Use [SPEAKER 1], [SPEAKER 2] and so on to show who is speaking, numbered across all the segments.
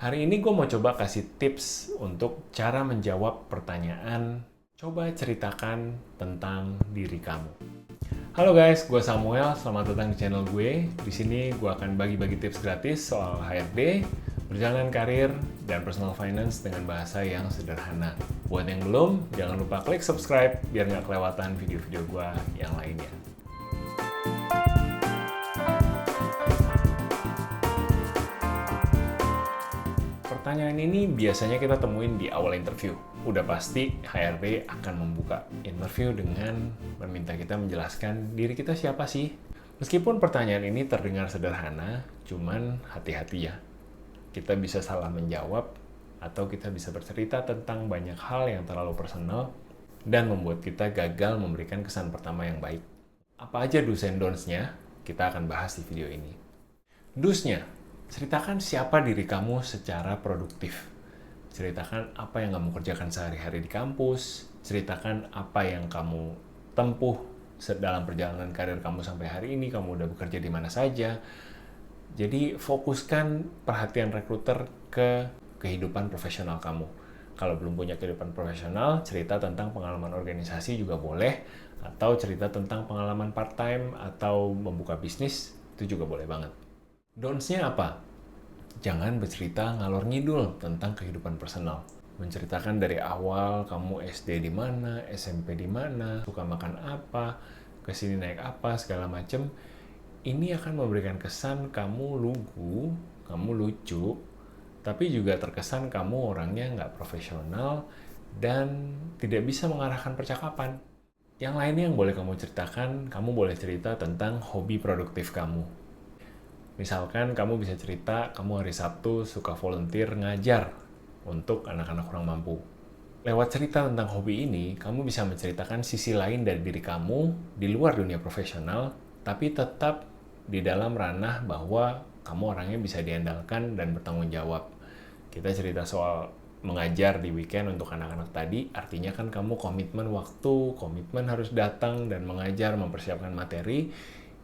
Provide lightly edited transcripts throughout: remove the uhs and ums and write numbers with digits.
[SPEAKER 1] Hari ini gue mau coba kasih tips untuk cara menjawab pertanyaan, coba ceritakan tentang diri kamu. Halo guys, gue Samuel, selamat datang di channel gue. Di sini gue akan bagi-bagi tips gratis soal HRD, perjalanan karir, dan personal finance dengan bahasa yang sederhana. Buat yang belum, jangan lupa klik subscribe biar nggak kelewatan video-video gue yang lainnya. Pertanyaan ini biasanya kita temuin di awal interview. Udah pasti HRD akan membuka interview dengan meminta kita menjelaskan diri kita siapa sih. Meskipun pertanyaan ini terdengar sederhana, cuman hati-hati ya. Kita bisa salah menjawab atau kita bisa bercerita tentang banyak hal yang terlalu personal dan membuat kita gagal memberikan kesan pertama yang baik. Apa aja do's and don'ts-nya? Kita akan bahas di video ini. Do's-nya, ceritakan siapa diri kamu secara produktif. Ceritakan apa yang kamu kerjakan sehari-hari di kampus. Ceritakan apa yang kamu tempuh dalam perjalanan karir kamu sampai hari ini. Kamu udah bekerja di mana saja. Jadi fokuskan perhatian rekruter ke kehidupan profesional kamu. Kalau belum punya kehidupan profesional, cerita tentang pengalaman organisasi juga boleh. Atau cerita tentang pengalaman part-time atau membuka bisnis, itu juga boleh banget. Don'ts-nya apa? Jangan bercerita ngalor ngidul tentang kehidupan personal. Menceritakan dari awal kamu SD di mana, SMP di mana, suka makan apa, kesini naik apa, segala macem. Ini akan memberikan kesan kamu lugu, kamu lucu, tapi juga terkesan kamu orangnya nggak profesional dan tidak bisa mengarahkan percakapan. Yang lainnya yang boleh kamu ceritakan, kamu boleh cerita tentang hobi produktif kamu. Misalkan kamu bisa cerita, kamu hari Sabtu suka volunteer ngajar untuk anak-anak kurang mampu. Lewat cerita tentang hobi ini, kamu bisa menceritakan sisi lain dari diri kamu di luar dunia profesional, tapi tetap di dalam ranah bahwa kamu orangnya bisa diandalkan dan bertanggung jawab. Kita cerita soal mengajar di weekend untuk anak-anak tadi, artinya kan kamu komitmen waktu, komitmen harus datang dan mengajar, mempersiapkan materi,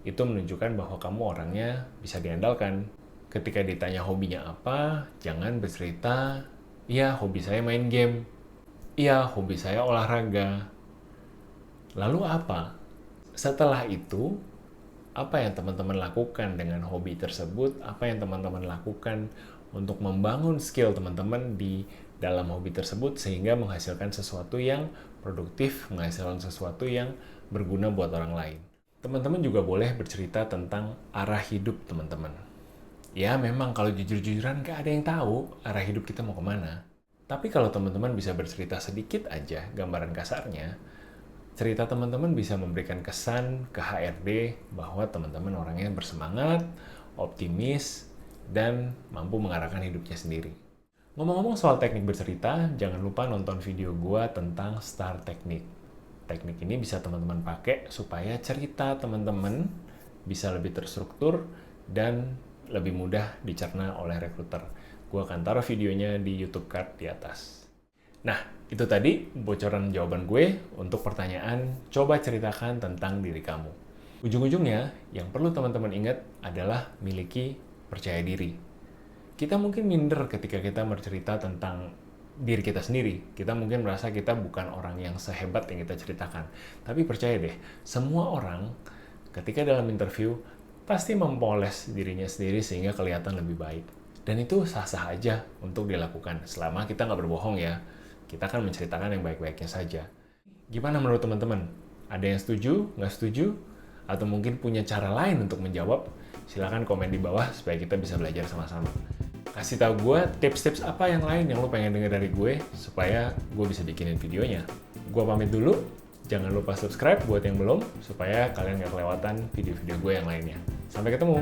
[SPEAKER 1] itu menunjukkan bahwa kamu orangnya bisa diandalkan. Ketika ditanya hobinya apa, jangan bercerita, iya hobi saya main game, iya hobi saya olahraga. Lalu apa? Setelah itu, apa yang teman-teman lakukan dengan hobi tersebut, apa yang teman-teman lakukan untuk membangun skill teman-teman di dalam hobi tersebut sehingga menghasilkan sesuatu yang produktif, menghasilkan sesuatu yang berguna buat orang lain. Teman-teman juga boleh bercerita tentang arah hidup teman-teman. Ya memang kalau jujur-jujuran gak ada yang tahu arah hidup kita mau kemana. Tapi kalau teman-teman bisa bercerita sedikit aja gambaran kasarnya, cerita teman-teman bisa memberikan kesan ke HRD bahwa teman-teman orangnya bersemangat, optimis, dan mampu mengarahkan hidupnya sendiri. Ngomong-ngomong soal teknik bercerita, jangan lupa nonton video gua tentang STAR Teknik. Teknik ini bisa teman-teman pakai supaya cerita teman-teman bisa lebih terstruktur dan lebih mudah dicerna oleh rekruter. Gue akan taruh videonya di YouTube card di atas. Nah, itu tadi bocoran jawaban gue untuk pertanyaan coba ceritakan tentang diri kamu. Ujung-ujungnya, yang perlu teman-teman ingat adalah miliki percaya diri. Kita mungkin minder ketika kita bercerita tentang diri kita sendiri. Kita mungkin merasa kita bukan orang yang sehebat yang kita ceritakan. Tapi percaya deh, semua orang ketika dalam interview pasti mempoles dirinya sendiri sehingga kelihatan lebih baik. Dan itu sah-sah aja untuk dilakukan selama kita nggak berbohong ya. Kita kan menceritakan yang baik-baiknya saja. Gimana menurut teman-teman? Ada yang setuju, nggak setuju? Atau mungkin punya cara lain untuk menjawab? Silahkan komen di bawah supaya kita bisa belajar sama-sama. Kasih tahu gue tips-tips apa yang lain yang lo pengen denger dari gue supaya gue bisa bikinin videonya. Gue pamit dulu, jangan lupa subscribe buat yang belum supaya kalian gak kelewatan video-video gue yang lainnya. Sampai ketemu!